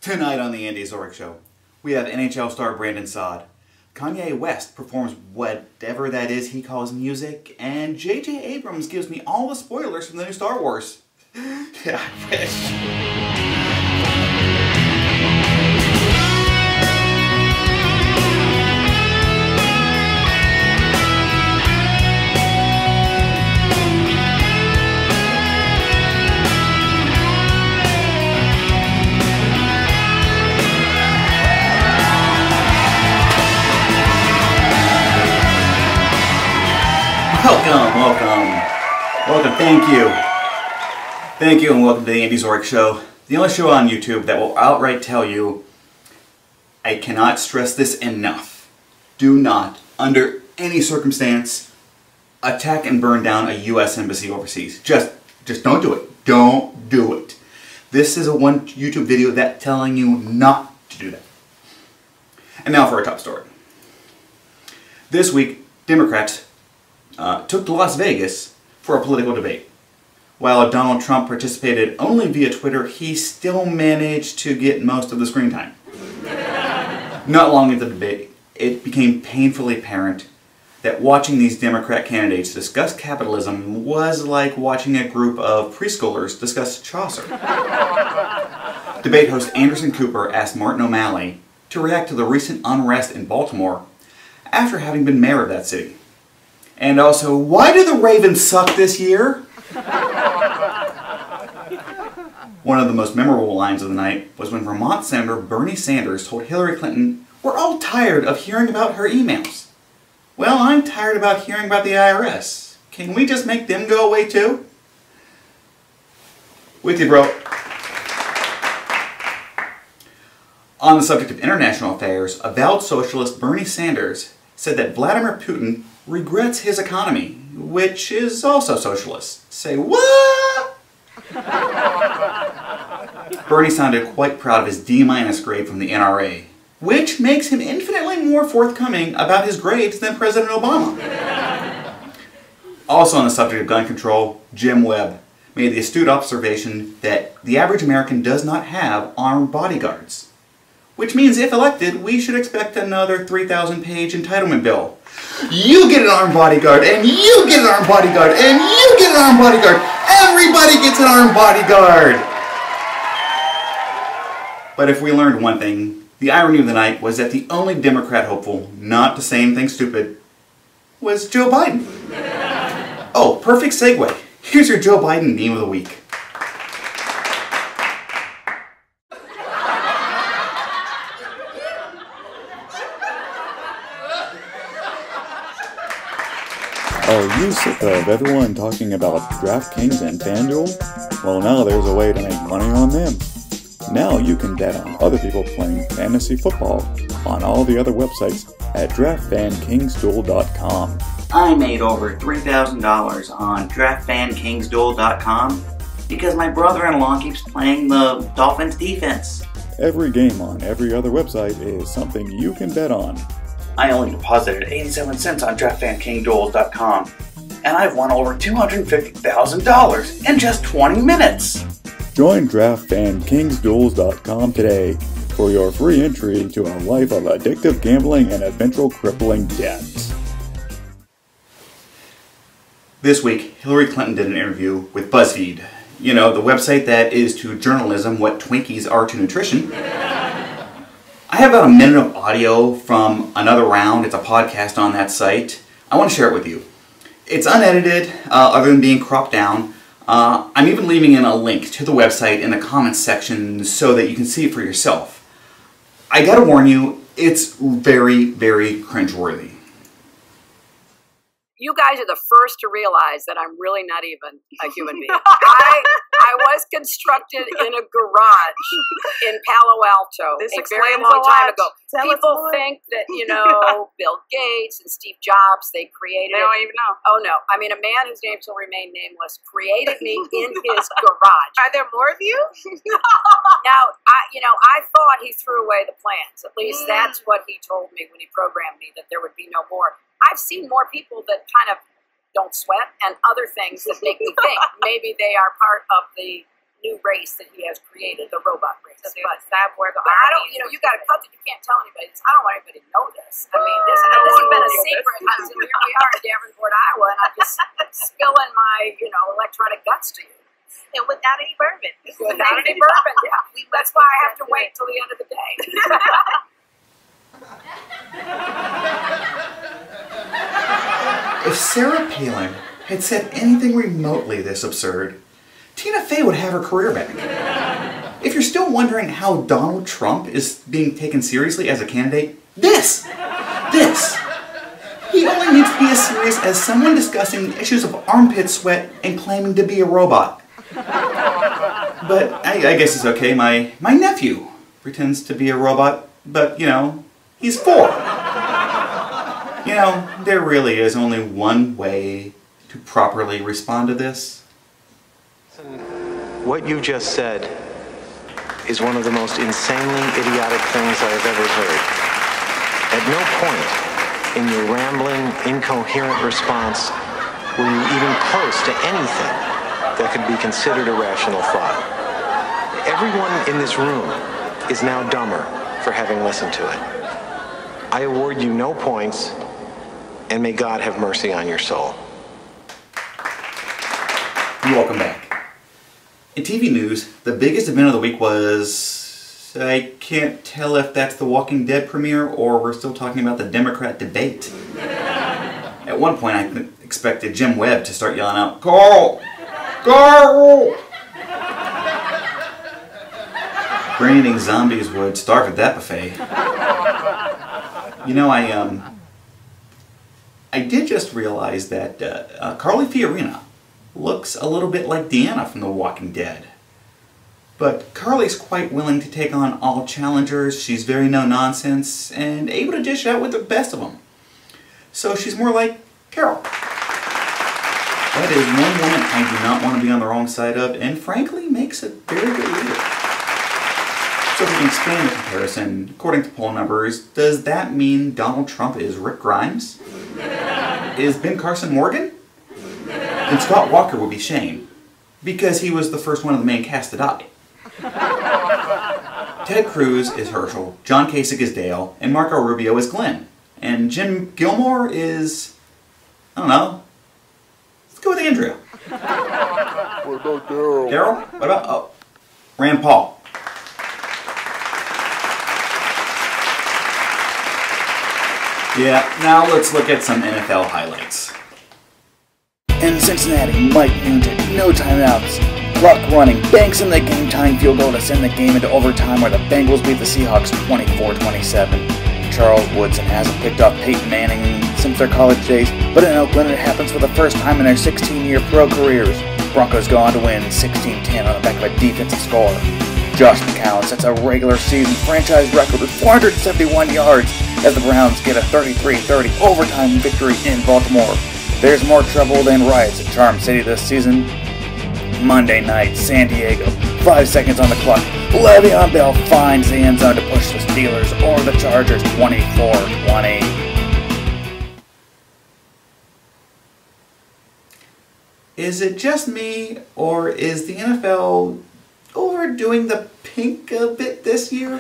Tonight on the Zoric Show, we have NHL star Brandon Saad. Kanye West performs whatever that is he calls music, and J.J. Abrams gives me all the spoilers from the new Star Wars. Yeah, I wish. Welcome, thank you, and welcome to the Zoric Show, the only show on YouTube that will outright tell you, I cannot stress this enough, do not, under any circumstance, attack and burn down a U.S. embassy overseas. Just don't do it. Don't do it. This is a one YouTube video that's telling you not to do that. And now for our top story. This week, Democrats took to Las Vegas for a political debate. While Donald Trump participated only via Twitter, he still managed to get most of the screen time. Not long into the debate, it became painfully apparent that watching these Democrat candidates discuss capitalism was like watching a group of preschoolers discuss Chaucer. Debate host Anderson Cooper asked Martin O'Malley to react to the recent unrest in Baltimore after having been mayor of that city. And also, why do the Ravens suck this year? One of the most memorable lines of the night was when Vermont Senator Bernie Sanders told Hillary Clinton, "We're all tired of hearing about her emails." Well, I'm tired about hearing about the IRS. Can we just make them go away too? With you, bro. On the subject of international affairs, avowed socialist Bernie Sanders said that Vladimir Putin regrets his economy, which is also socialist. Say what? Bernie sounded quite proud of his D- grade from the NRA, which makes him infinitely more forthcoming about his grades than President Obama. Also on the subject of gun control, Jim Webb made the astute observation that the average American does not have armed bodyguards. Which means if elected, we should expect another 3,000-page entitlement bill. You get an armed bodyguard, and you get an armed bodyguard, and you get an armed bodyguard. Everybody gets an armed bodyguard. But if we learned one thing, the irony of the night was that the only Democrat hopeful not to say anything stupid was Joe Biden. Oh, perfect segue. Here's your Joe Biden meme of the week. Are you sick of everyone talking about DraftKings and FanDuel? Well, now there's a way to make money on them. Now you can bet on other people playing fantasy football on all the other websites at DraftFanKingsDuel.com. I made over $3,000 on DraftFanKingsDuel.com because my brother-in-law keeps playing the Dolphins defense. Every game on every other website is something you can bet on. I only deposited 87 cents on DraftFanKingsDuel.com, and I've won over $250,000 in just 20 minutes. Join DraftFanKingsDuels.com today for your free entry into a life of addictive gambling and eventual crippling debt. This week, Hillary Clinton did an interview with BuzzFeed. You know, the website that is to journalism what Twinkies are to nutrition. I have about a minute of audio from Another Round. It's a podcast on that site. I want to share it with you. It's unedited, other than being cropped down. I'm even leaving in a link to the website in the comments section so that you can see it for yourself. I gotta warn you, it's very, very cringeworthy. You guys are the first to realize that I'm really not even a human being. I was constructed in a garage in Palo Alto a very long time ago. People think that, you know, Bill Gates and Steve Jobs, they created it. They don't even know. Oh, no. I mean, a man whose name shall remain nameless created me in his garage. Are there more of you? Now, I thought he threw away the plans. At least that's what he told me when he programmed me, that there would be no more. I've seen more people that kind of don't sweat and other things that make me think maybe they are part of the new race that he has created, the robot race. So but cyborg, but I don't, you got to cut that. You can't tell anybody this. I don't want anybody to know this. I mean, this has been a secret. And here we are in Davenport, Iowa, and I'm just spilling my, electronic guts to you. And without any bourbon. Without any bourbon, yeah. That's why I have to wait till the end of the day. If Sarah Palin had said anything remotely this absurd, Tina Fey would have her career back. If you're still wondering how Donald Trump is being taken seriously as a candidate, this! He only needs to be as serious as someone discussing issues of armpit sweat and claiming to be a robot. But I guess it's okay. My nephew pretends to be a robot, but, he's 4. There really is only one way to properly respond to this. What you just said is one of the most insanely idiotic things I have ever heard. At no point in your rambling, incoherent response were you even close to anything that could be considered a rational thought. Everyone in this room is now dumber for having listened to it. I award you no points, and may God have mercy on your soul. Welcome back. In TV news, the biggest event of the week was... I can't tell if that's the Walking Dead premiere or we're still talking about the Democrat debate. At one point I expected Jim Webb to start yelling out, "Carl! Carl!" Branding zombies would starve at that buffet. I did just realize that Carly Fiorina looks a little bit like Deanna from The Walking Dead. But Carly's quite willing to take on all challengers, she's very no-nonsense, and able to dish out with the best of them. So she's more like Carol. That is one woman I do not want to be on the wrong side of, and frankly makes a very good leader. So if we can expand the comparison, according to poll numbers, does that mean Donald Trump is Rick Grimes? Is Ben Carson Morgan? And Scott Walker would be Shane, because he was the first one of the main cast to die. Ted Cruz is Herschel, John Kasich is Dale, and Marco Rubio is Glenn. And Jim Gilmore is... I don't know. Let's go with Andrea. What about Daryl? Daryl? What about... Oh, Rand Paul. Yeah, now let's look at some NFL highlights. In Cincinnati, Mike Nugent, no timeouts. Clock running, banks in the game-tying field goal to send the game into overtime where the Bengals beat the Seahawks 24-27. Charles Woodson hasn't picked up Peyton Manning since their college days, but in Oakland it happens for the first time in their 16-year pro careers. Broncos go on to win 16-10 on the back of a defensive score. Josh McCown sets a regular season franchise record with 471 yards as the Browns get a 33-30 overtime victory in Baltimore. There's more trouble than riots at Charm City this season. Monday night, San Diego, 5 seconds on the clock. Le'Veon Bell finds the end zone to push the Steelers or the Chargers 24-20. Is it just me, or is the NFL overdoing the pink a bit this year?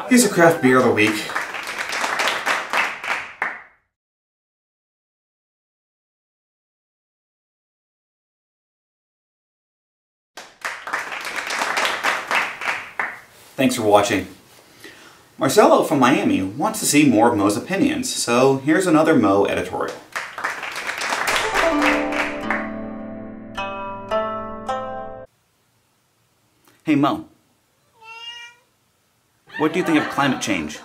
Here's a craft beer of the week. Thanks for watching. Marcelo from Miami wants to see more of Mo's opinions, so here's another Mo editorial. Hey Mo, what do you think of climate change?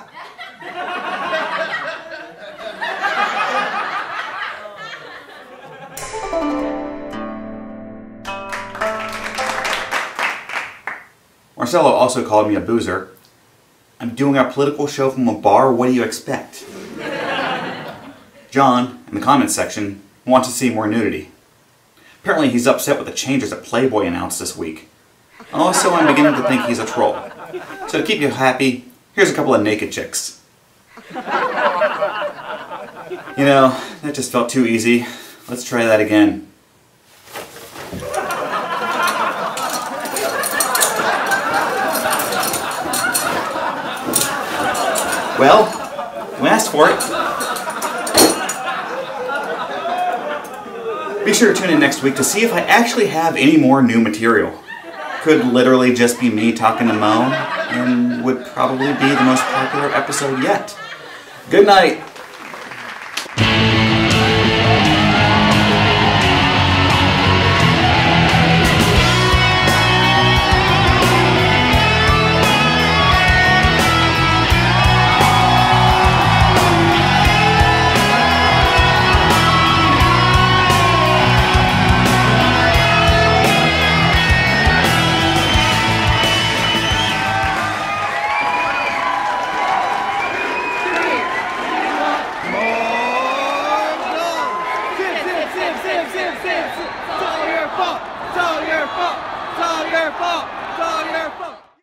Marcelo also called me a boozer. I'm doing our political show from a bar, what do you expect? John, in the comments section, wants to see more nudity. Apparently he's upset with the changes that Playboy announced this week. Also, I'm beginning to think he's a troll. So to keep you happy, here's a couple of naked chicks. That just felt too easy. Let's try that again. Well, you asked for it. Be sure to tune in next week to see if I actually have any more new material. Could literally just be me talking to Mo, and would probably be the most popular episode yet. Good night.